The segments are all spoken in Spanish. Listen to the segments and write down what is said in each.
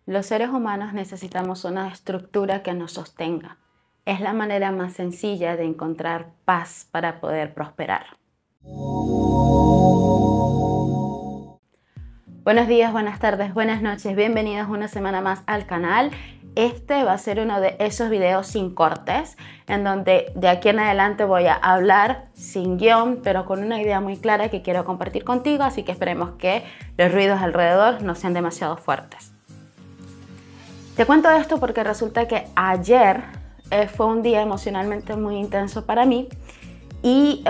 Los seres humanos necesitamos una estructura que nos sostenga. Es la manera más sencilla de encontrar paz para poder prosperar. Buenos días, buenas tardes, buenas noches. Bienvenidos una semana más al canal. Este va a ser uno de esos videos sin cortes, en donde de aquí en adelante voy a hablar sin guión, pero con una idea muy clara que quiero compartir contigo, así que esperemos que los ruidos alrededor no sean demasiado fuertes. Te cuento esto porque resulta que ayer fue un día emocionalmente muy intenso para mí y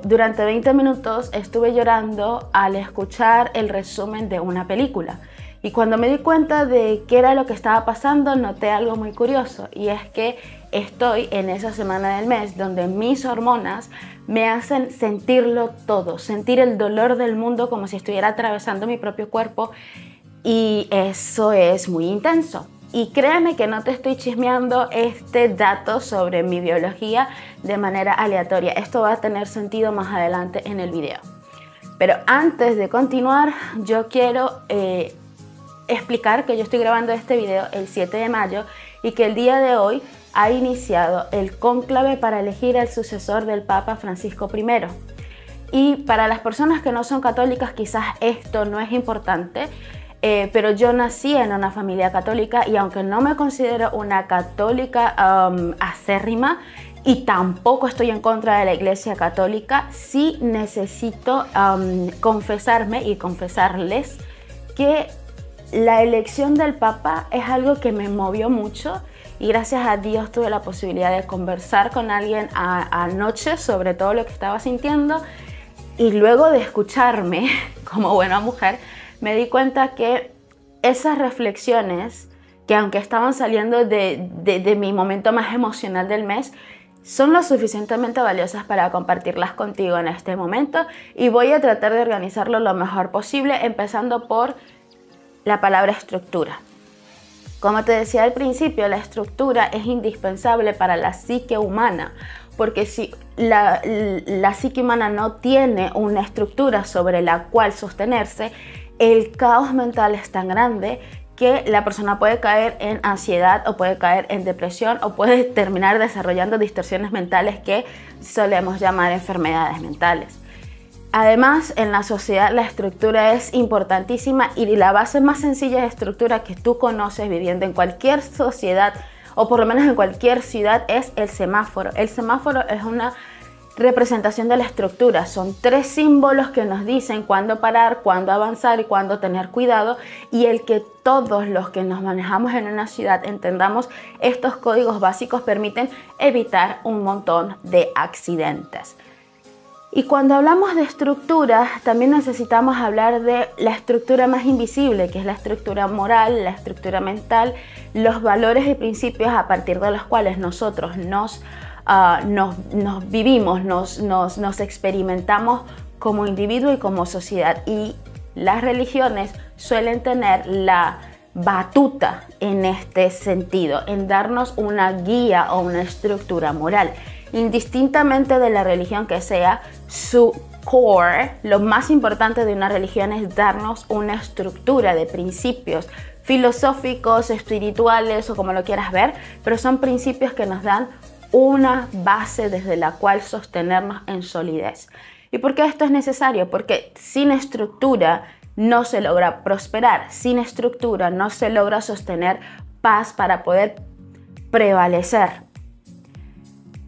durante 20 minutos estuve llorando al escuchar el resumen de una película. Y cuando me di cuenta de qué era lo que estaba pasando, noté algo muy curioso, y es que estoy en esa semana del mes donde mis hormonas me hacen sentirlo todo, sentir el dolor del mundo como si estuviera atravesando mi propio cuerpo, y eso es muy intenso. Y créeme que no te estoy chismeando este dato sobre mi biología de manera aleatoria. Esto va a tener sentido más adelante en el video. Pero antes de continuar, yo quiero explicar que yo estoy grabando este video el 7 de mayo y que el día de hoy ha iniciado el cónclave para elegir al sucesor del Papa Francisco I. Y para las personas que no son católicas quizás esto no es importante, pero yo nací en una familia católica y aunque no me considero una católica acérrima y tampoco estoy en contra de la Iglesia Católica, sí necesito confesarme y confesarles que la elección del Papa es algo que me movió mucho y gracias a Dios tuve la posibilidad de conversar con alguien anoche sobre todo lo que estaba sintiendo, y luego de escucharme como buena mujer me di cuenta que esas reflexiones, que aunque estaban saliendo de mi momento más emocional del mes, son lo suficientemente valiosas para compartirlas contigo en este momento, y voy a tratar de organizarlo lo mejor posible, empezando por la palabra estructura. Como te decía al principio, la estructura es indispensable para la psique humana, porque si la psique humana no tiene una estructura sobre la cual sostenerse, el caos mental es tan grande que la persona puede caer en ansiedad o puede caer en depresión o puede terminar desarrollando distorsiones mentales que solemos llamar enfermedades mentales. Además, en la sociedad la estructura es importantísima, y la base más sencilla de estructura que tú conoces viviendo en cualquier sociedad o por lo menos en cualquier ciudad es el semáforo. El semáforo es una representación de la estructura. Son 3 símbolos que nos dicen cuándo parar, cuándo avanzar y cuándo tener cuidado, y el que todos los que nos manejamos en una ciudad entendamos estos códigos básicos permiten evitar un montón de accidentes. Y cuando hablamos de estructura, también necesitamos hablar de la estructura más invisible, que es la estructura moral, la estructura mental, los valores y principios a partir de los cuales nosotros nos vivimos, nos experimentamos como individuo y como sociedad. Y las religiones suelen tener la batuta en este sentido, en darnos una guía o una estructura moral. Indistintamente de la religión que sea, su core, lo más importante de una religión es darnos una estructura de principios filosóficos, espirituales o como lo quieras ver, pero son principios que nos dan una base desde la cual sostenernos en solidez. ¿Y por qué esto es necesario? Porque sin estructura no se logra prosperar, sin estructura no se logra sostener paz para poder prevalecer.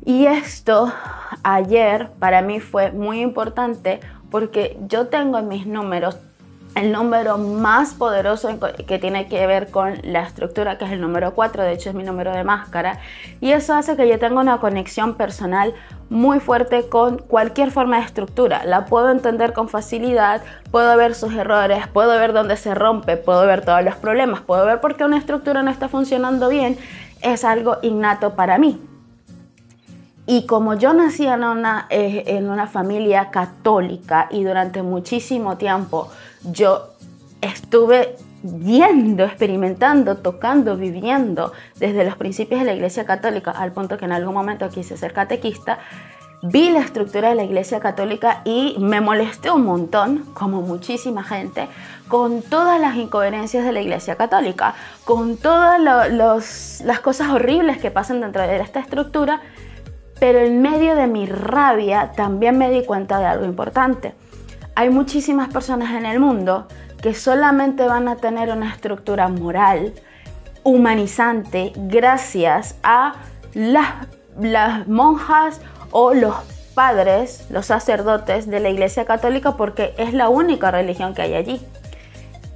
Y esto ayer para mí fue muy importante porque yo tengo en mis números el número más poderoso que tiene que ver con la estructura, que es el número 4, de hecho es mi número de máscara, y eso hace que yo tenga una conexión personal muy fuerte con cualquier forma de estructura. La puedo entender con facilidad, puedo ver sus errores, puedo ver dónde se rompe, puedo ver todos los problemas, puedo ver por qué una estructura no está funcionando bien. Es algo innato para mí. Y como yo nací en una familia católica y durante muchísimo tiempo yo estuve viendo, experimentando, tocando, viviendo desde los principios de la Iglesia Católica, al punto que en algún momento quise ser catequista, vi la estructura de la Iglesia Católica y me molesté un montón, como muchísima gente, con todas las incoherencias de la Iglesia Católica, con todas las cosas horribles que pasan dentro de esta estructura, pero en medio de mi rabia también me di cuenta de algo importante. Hay muchísimas personas en el mundo que solamente van a tener una estructura moral, humanizante, gracias a las monjas o los padres, los sacerdotes de la Iglesia Católica, porque es la única religión que hay allí.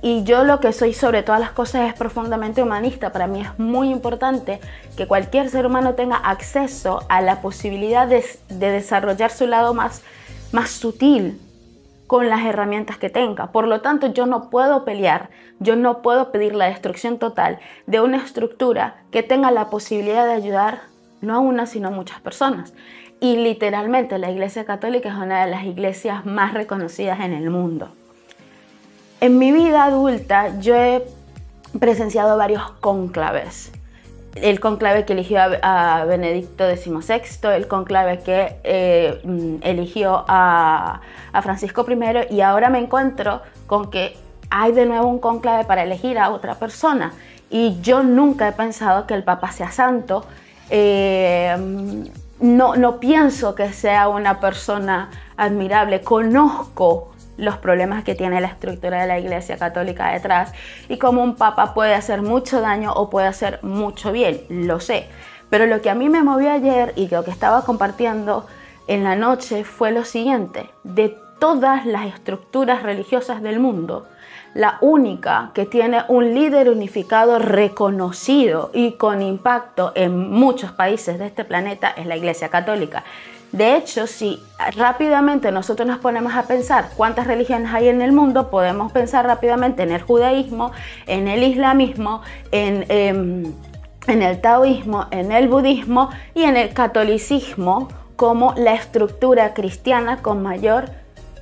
Y yo lo que soy sobre todas las cosas es profundamente humanista. Para mí es muy importante que cualquier ser humano tenga acceso a la posibilidad de desarrollar su lado más sutil con las herramientas que tenga. Por lo tanto, yo no puedo pelear, yo no puedo pedir la destrucción total de una estructura que tenga la posibilidad de ayudar no a una, sino a muchas personas. Y literalmente la Iglesia Católica es una de las iglesias más reconocidas en el mundo. En mi vida adulta yo he presenciado varios cónclaves. El cónclave que eligió a Benedicto XVI, el cónclave que eligió a Francisco I, y ahora me encuentro con que hay de nuevo un cónclave para elegir a otra persona. Y yo nunca he pensado que el Papa sea santo. No pienso que sea una persona admirable. Conozco los problemas que tiene la estructura de la Iglesia Católica detrás y cómo un papa puede hacer mucho daño o puede hacer mucho bien, lo sé. Pero lo que a mí me movió ayer y lo que estaba compartiendo en la noche fue lo siguiente: de todas las estructuras religiosas del mundo, la única que tiene un líder unificado reconocido y con impacto en muchos países de este planeta es la Iglesia Católica. De hecho, si rápidamente nosotros nos ponemos a pensar cuántas religiones hay en el mundo, podemos pensar rápidamente en el judaísmo, en el islamismo, en el taoísmo, en el budismo y en el catolicismo como la estructura cristiana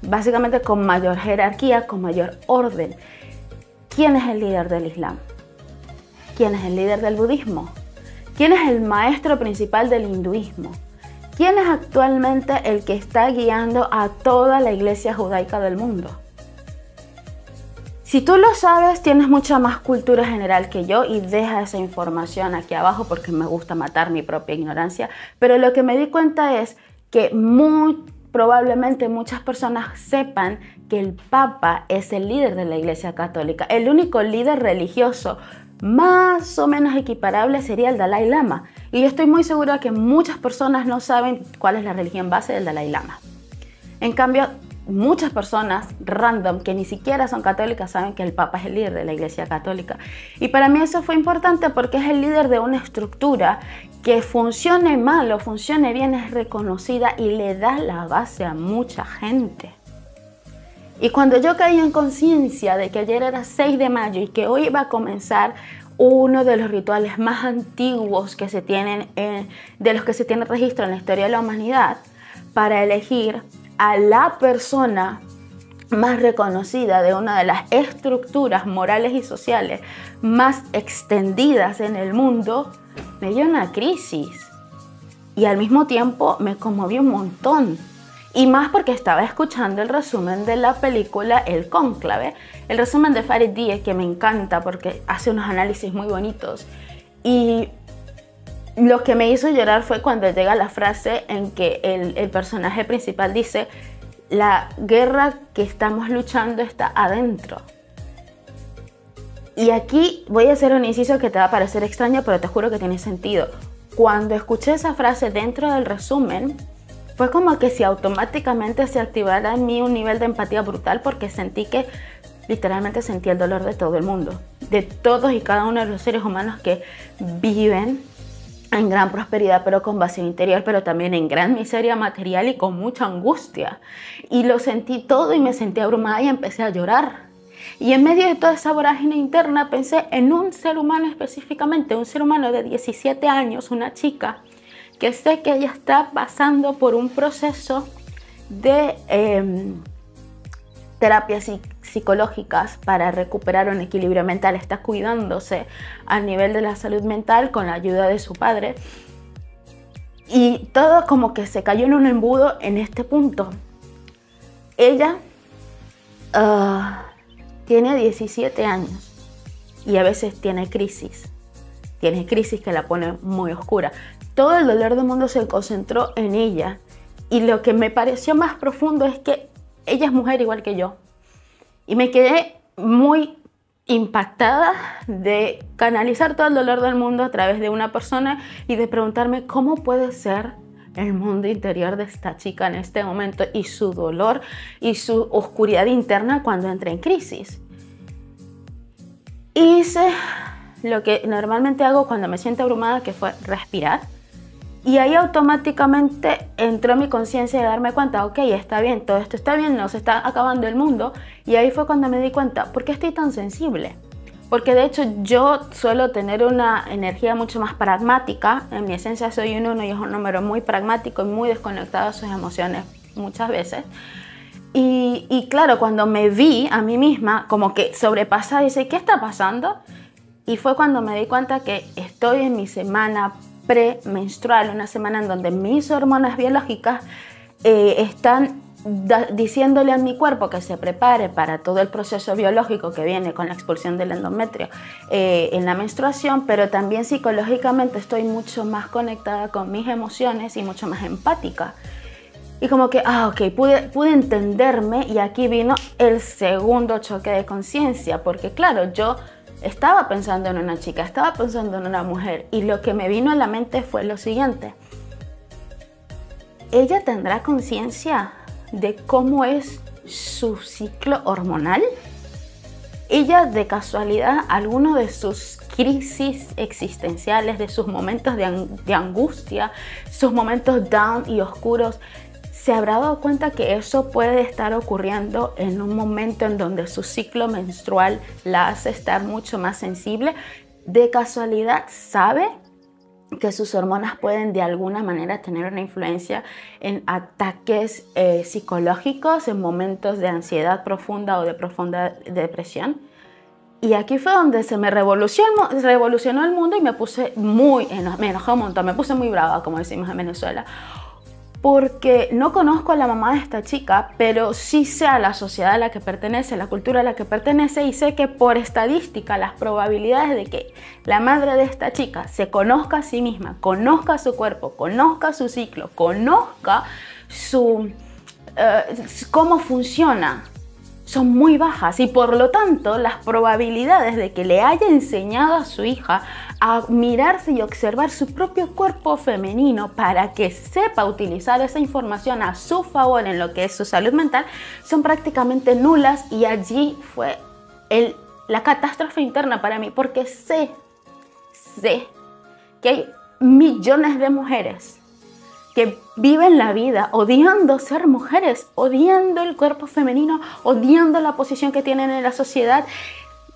básicamente con mayor jerarquía, con mayor orden. ¿Quién es el líder del Islam? ¿Quién es el líder del budismo? ¿Quién es el maestro principal del hinduismo? ¿Quién es actualmente el que está guiando a toda la iglesia judaica del mundo? Si tú lo sabes, tienes mucha más cultura general que yo y deja esa información aquí abajo porque me gusta matar mi propia ignorancia. Pero lo que me di cuenta es que muy probablemente muchas personas sepan que el Papa es el líder de la Iglesia Católica. El único líder religioso más o menos equiparable sería el Dalai Lama. Y yo estoy muy segura de que muchas personas no saben cuál es la religión base del Dalai Lama. En cambio, muchas personas random que ni siquiera son católicas saben que el Papa es el líder de la Iglesia Católica. Y para mí eso fue importante porque es el líder de una estructura que funcione mal o funcione bien, es reconocida y le da la base a mucha gente. Y cuando yo caí en conciencia de que ayer era 6 de mayo y que hoy iba a comenzar uno de los rituales más antiguos que se tienen, de los que se tiene registro en la historia de la humanidad, para elegir a la persona más reconocida de una de las estructuras morales y sociales más extendidas en el mundo, me dio una crisis. Y al mismo tiempo me conmovió un montón. Y más porque estaba escuchando el resumen de la película El Cónclave, el resumen de Farid Diek, que me encanta porque hace unos análisis muy bonitos. Y lo que me hizo llorar fue cuando llega la frase en que el personaje principal dice: la guerra que estamos luchando está adentro. Y aquí voy a hacer un inciso que te va a parecer extraño, pero te juro que tiene sentido. Cuando escuché esa frase dentro del resumen, fue como que si automáticamente se activara en mí un nivel de empatía brutal, porque sentí que literalmente sentí el dolor de todo el mundo, de todos y cada uno de los seres humanos que viven en gran prosperidad pero con vacío interior, pero también en gran miseria material y con mucha angustia. Y lo sentí todo y me sentí abrumada y empecé a llorar. Y en medio de toda esa vorágine interna pensé en un ser humano específicamente, un ser humano de 17 años, una chica, que sé que ella está pasando por un proceso de terapias psicológicas para recuperar un equilibrio mental. Está cuidándose a nivel de la salud mental con la ayuda de su padre. Y todo como que se cayó en un embudo en este punto. Ella tiene 17 años y a veces tiene crisis. Tiene crisis que la pone muy oscura. Todo el dolor del mundo se concentró en ella. Y lo que me pareció más profundo es que ella es mujer igual que yo. Y me quedé muy impactada de canalizar todo el dolor del mundo a través de una persona y de preguntarme cómo puede ser el mundo interior de esta chica en este momento y su dolor y su oscuridad interna cuando entra en crisis. Hice lo que normalmente hago cuando me siento abrumada, que fue respirar. Y ahí automáticamente entró mi conciencia de darme cuenta, ok, está bien, todo esto está bien, no se está acabando el mundo. Y ahí fue cuando me di cuenta, ¿por qué estoy tan sensible? Porque de hecho yo suelo tener una energía mucho más pragmática. En mi esencia soy un 1 y es un número muy pragmático y muy desconectado de sus emociones muchas veces. Y claro, cuando me vi a mí misma como que sobrepasada, dice, ¿qué está pasando? Y fue cuando me di cuenta que estoy en mi semana premenstrual, una semana en donde mis hormonas biológicas están diciéndole a mi cuerpo que se prepare para todo el proceso biológico que viene con la expulsión del endometrio en la menstruación, pero también psicológicamente estoy mucho más conectada con mis emociones y mucho más empática. Y como que, ok, pude entenderme, y aquí vino el segundo choque de conciencia, porque claro, yo estaba pensando en una chica, estaba pensando en una mujer, y lo que me vino a la mente fue lo siguiente. ¿Ella tendrá conciencia de cómo es su ciclo hormonal? ¿Ella de casualidad, alguno de sus crisis existenciales, de sus momentos de angustia, sus momentos down y oscuros, se habrá dado cuenta que eso puede estar ocurriendo en un momento en donde su ciclo menstrual la hace estar mucho más sensible? ¿De casualidad sabe que sus hormonas pueden de alguna manera tener una influencia en ataques psicológicos, en momentos de ansiedad profunda o de profunda depresión? Y aquí fue donde se me revolucionó el mundo y me puse me enojé un montón, me puse muy brava, como decimos en Venezuela. Porque no conozco a la mamá de esta chica, pero sí sé a la sociedad a la que pertenece, a la cultura a la que pertenece, y sé que por estadística las probabilidades de que la madre de esta chica se conozca a sí misma, conozca su cuerpo, conozca su ciclo, conozca cómo funciona, son muy bajas, y por lo tanto las probabilidades de que le haya enseñado a su hija a mirarse y observar su propio cuerpo femenino para que sepa utilizar esa información a su favor en lo que es su salud mental son prácticamente nulas. Y allí fue la catástrofe interna para mí, porque sé que hay millones de mujeres que viven la vida odiando ser mujeres, odiando el cuerpo femenino, odiando la posición que tienen en la sociedad,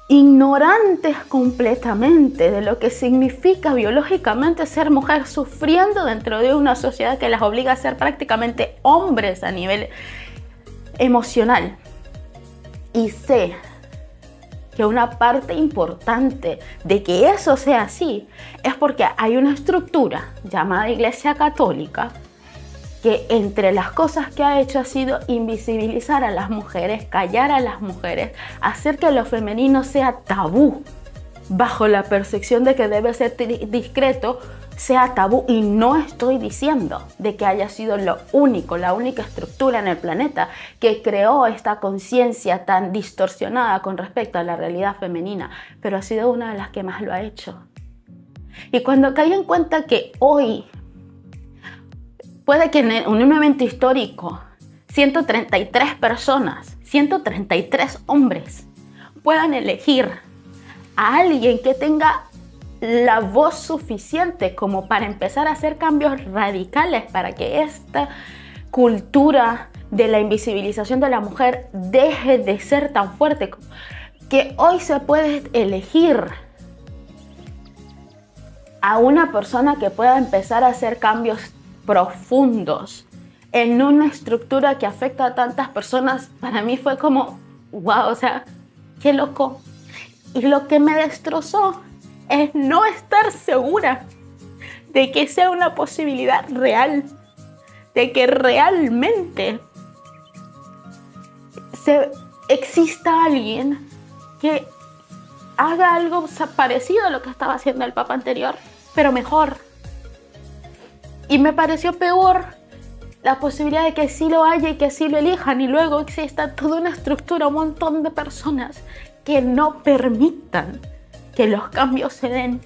ignorantes completamente de lo que significa biológicamente ser mujer, sufriendo dentro de una sociedad que las obliga a ser prácticamente hombres a nivel emocional. Y sé que una parte importante de que eso sea así es porque hay una estructura llamada Iglesia Católica que entre las cosas que ha hecho ha sido invisibilizar a las mujeres, callar a las mujeres, hacer que lo femenino sea tabú, bajo la percepción de que debe ser discreto, sea tabú. Y no estoy diciendo de que haya sido la única estructura en el planeta que creó esta conciencia tan distorsionada con respecto a la realidad femenina, pero ha sido una de las que más lo ha hecho. Y cuando caí en cuenta que hoy, puede que en un evento histórico 133 personas, 133 hombres puedan elegir a alguien que tenga la voz suficiente como para empezar a hacer cambios radicales para que esta cultura de la invisibilización de la mujer deje de ser tan fuerte, que hoy se puede elegir a una persona que pueda empezar a hacer cambios profundos en una estructura que afecta a tantas personas. Para mí fue como, wow, o sea, qué loco. Y lo que me destrozó es no estar segura de que sea una posibilidad real, de que realmente exista alguien que haga algo parecido a lo que estaba haciendo el Papa anterior, pero mejor. Y me pareció peor la posibilidad de que sí lo haya y que sí lo elijan, y luego exista toda una estructura, un montón de personas que no permitan que los cambios se den.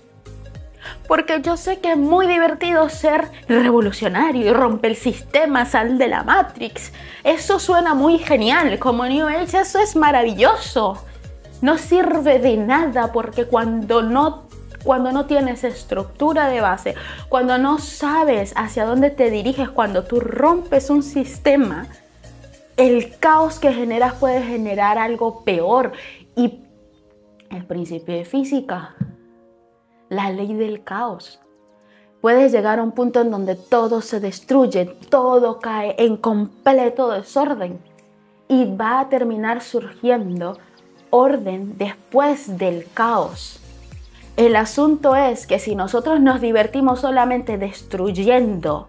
Porque yo sé que es muy divertido ser revolucionario y romper el sistema, sal de la Matrix. Eso suena muy genial, como New Age, eso es maravilloso. No sirve de nada porque cuando no tienes estructura de base, cuando no sabes hacia dónde te diriges, cuando tú rompes un sistema, el caos que generas puede generar algo peor. Y el principio de física, la ley del caos. Puedes llegar a un punto en donde todo se destruye, todo cae en completo desorden y va a terminar surgiendo orden después del caos. El asunto es que si nosotros nos divertimos solamente destruyendo,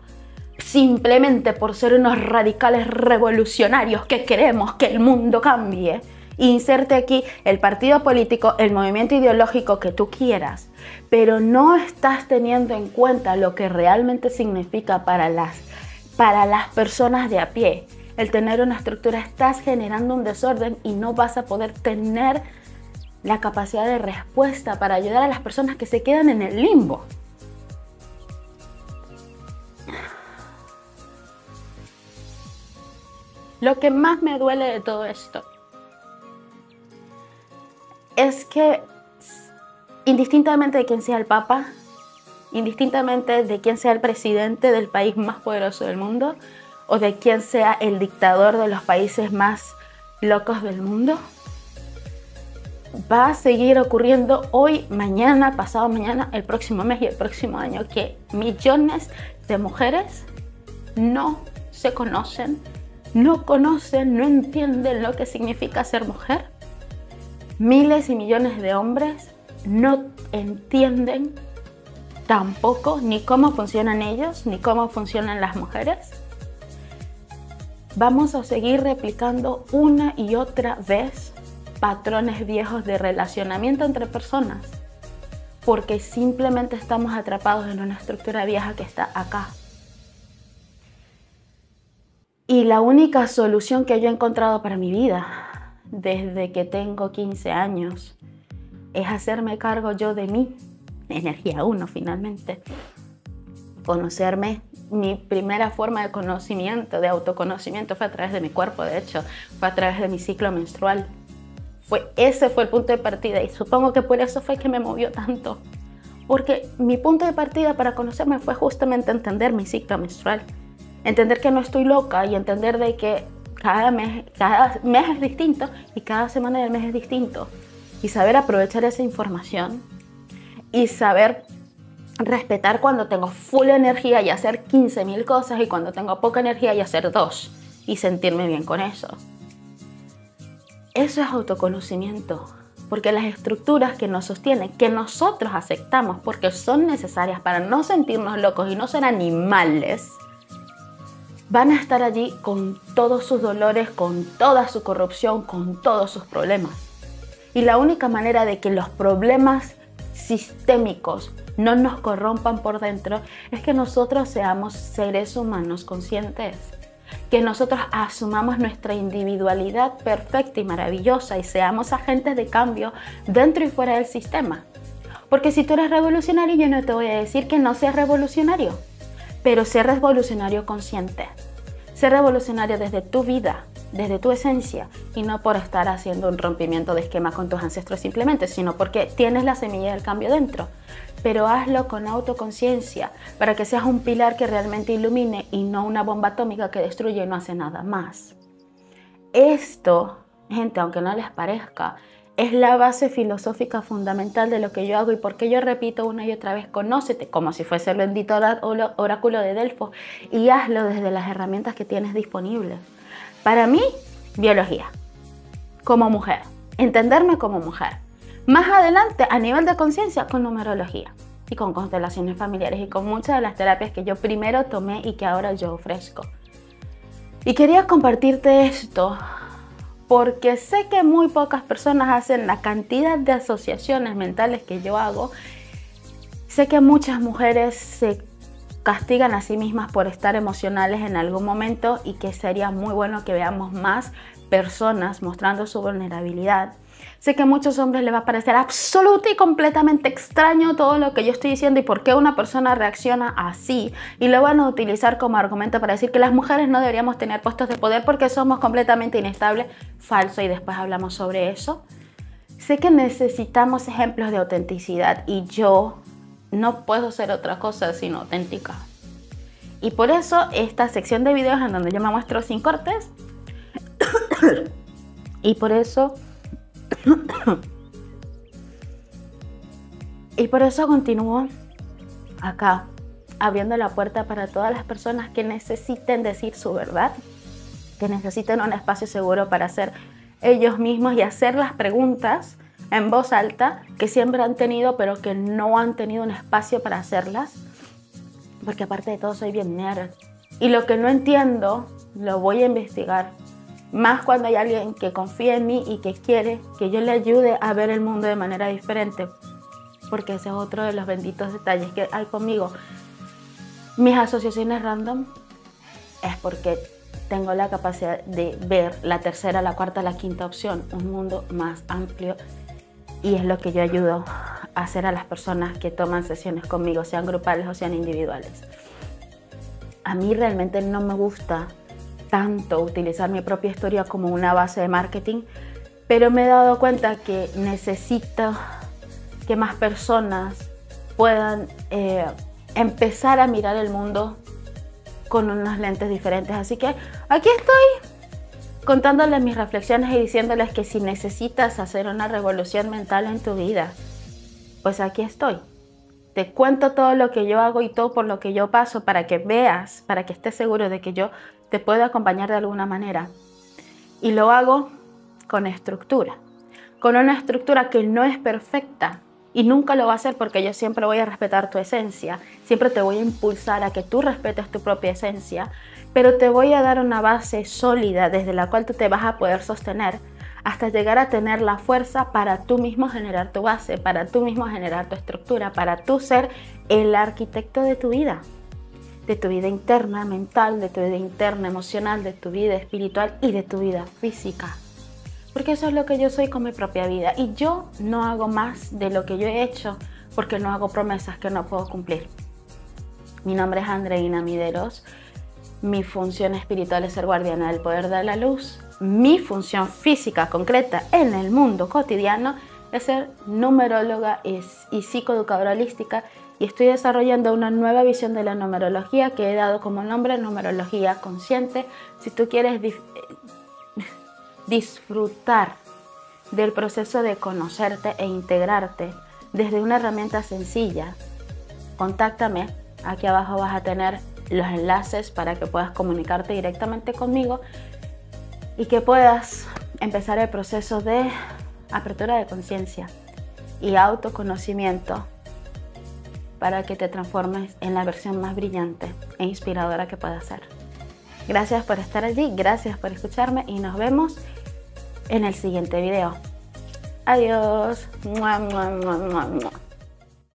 simplemente por ser unos radicales revolucionarios que queremos que el mundo cambie, inserte aquí el partido político, el movimiento ideológico que tú quieras, pero no estás teniendo en cuenta lo que realmente significa para las personas de a pie. El tener una estructura, estás generando un desorden y no vas a poder tener la capacidad de respuesta para ayudar a las personas que se quedan en el limbo. Lo que más me duele de todo esto es que indistintamente de quién sea el Papa, indistintamente de quién sea el presidente del país más poderoso del mundo o de quién sea el dictador de los países más locos del mundo, va a seguir ocurriendo hoy, mañana, pasado mañana, el próximo mes y el próximo año, que millones de mujeres no se conocen, no entienden lo que significa ser mujer. Miles y millones de hombres no entienden tampoco ni cómo funcionan ellos, ni cómo funcionan las mujeres. Vamos a seguir replicando una y otra vez patrones viejos de relacionamiento entre personas porque simplemente estamos atrapados en una estructura vieja que está acá. Y la única solución que yo he encontrado para mi vida desde que tengo 15 años es hacerme cargo yo de mí, energía 1 finalmente, conocerme. Mi primera forma de conocimiento, de autoconocimiento fue a través de mi cuerpo, de hecho, fue a través de mi ciclo menstrual. Ese fue el punto de partida y supongo que por eso fue que me movió tanto. Porque mi punto de partida para conocerme fue justamente entender mi ciclo menstrual. Entender que no estoy loca y entender de que cada mes es distinto y cada semana del mes es distinto. Y saber aprovechar esa información y saber respetar cuando tengo full energía y hacer 15.000 cosas y cuando tengo poca energía y hacer 2 y sentirme bien con eso. Eso es autoconocimiento, porque las estructuras que nos sostienen, que nosotros aceptamos porque son necesarias para no sentirnos locos y no ser animales, van a estar allí con todos sus dolores, con toda su corrupción, con todos sus problemas. Y la única manera de que los problemas sistémicos no nos corrompan por dentro es que nosotros seamos seres humanos conscientes, que nosotros asumamos nuestra individualidad perfecta y maravillosa y seamos agentes de cambio dentro y fuera del sistema. Porque si tú eres revolucionario, yo no te voy a decir que no seas revolucionario, pero sé revolucionario consciente. Sé revolucionario desde tu vida, desde tu esencia, y no por estar haciendo un rompimiento de esquema con tus ancestros simplemente, sino porque tienes la semilla del cambio dentro. Pero hazlo con autoconciencia para que seas un pilar que realmente ilumine y no una bomba atómica que destruye y no hace nada más. Esto, gente, aunque no les parezca, es la base filosófica fundamental de lo que yo hago y por qué yo repito una y otra vez: conócete, como si fuese el bendito oráculo de Delfos, y hazlo desde las herramientas que tienes disponibles. Para mí, biología, como mujer, entenderme como mujer. Más adelante, a nivel de conciencia, con numerología. y con constelaciones familiares y con muchas de las terapias que yo primero tomé y que ahora yo ofrezco. Y quería compartirte esto porque sé que muy pocas personas hacen la cantidad de asociaciones mentales que yo hago. Sé que muchas mujeres se castigan a sí mismas por estar emocionales en algún momento y que sería muy bueno que veamos más personas mostrando su vulnerabilidad. Sé que a muchos hombres les va a parecer absoluto y completamente extraño todo lo que yo estoy diciendo y por qué una persona reacciona así, y lo van a utilizar como argumento para decir que las mujeres no deberíamos tener puestos de poder porque somos completamente inestables. Falso, y después hablamos sobre eso. Sé que necesitamos ejemplos de autenticidad y yo no puedo ser otra cosa sino auténtica. Y por eso esta sección de videos en donde yo me muestro sin cortes y por eso continúo acá, abriendo la puerta para todas las personas que necesiten decir su verdad, que necesiten un espacio seguro para ser ellos mismos y hacer las preguntas en voz alta que siempre han tenido, pero que no han tenido un espacio para hacerlas. Porque aparte de todo soy bien nerd. Y lo que no entiendo, lo voy a investigar. Más cuando hay alguien que confía en mí y que quiere que yo le ayude a ver el mundo de manera diferente. Porque ese es otro de los benditos detalles que hay conmigo. Mis asociaciones random es porque tengo la capacidad de ver la tercera, la cuarta, la quinta opción. Un mundo más amplio. Y es lo que yo ayudo a hacer a las personas que toman sesiones conmigo, sean grupales o sean individuales. A mí realmente no me gusta tanto utilizar mi propia historia como una base de marketing, pero me he dado cuenta que necesito que más personas puedan empezar a mirar el mundo con unos lentes diferentes. Así que aquí estoy contándoles mis reflexiones y diciéndoles que si necesitas hacer una revolución mental en tu vida, pues aquí estoy. Te cuento todo lo que yo hago y todo por lo que yo paso para que veas, para que estés seguro de que yo te puedo acompañar de alguna manera. Y lo hago con estructura, con una estructura que no es perfecta y nunca lo va a ser porque yo siempre voy a respetar tu esencia, siempre te voy a impulsar a que tú respetes tu propia esencia, pero te voy a dar una base sólida desde la cual tú te vas a poder sostener hasta llegar a tener la fuerza para tú mismo generar tu base, para tú mismo generar tu estructura, para tú ser el arquitecto de tu vida interna, mental, de tu vida interna, emocional, de tu vida espiritual y de tu vida física. Porque eso es lo que yo soy con mi propia vida y yo no hago más de lo que yo he hecho porque no hago promesas que no puedo cumplir. Mi nombre es Andreina Mideros. Mi función espiritual es ser guardiana del poder de la luz. Mi función física concreta en el mundo cotidiano es ser numeróloga y psicoeducadora holística, y estoy desarrollando una nueva visión de la numerología que he dado como nombre numerología consciente. Si tú quieres disfrutar del proceso de conocerte e integrarte desde una herramienta sencilla, contáctame. Aquí abajo vas a tener los enlaces para que puedas comunicarte directamente conmigo y que puedas empezar el proceso de apertura de conciencia y autoconocimiento para que te transformes en la versión más brillante e inspiradora que puedas ser. Gracias por estar allí, gracias por escucharme y nos vemos en el siguiente video. Adiós. Mua, mua, mua, mua, mua.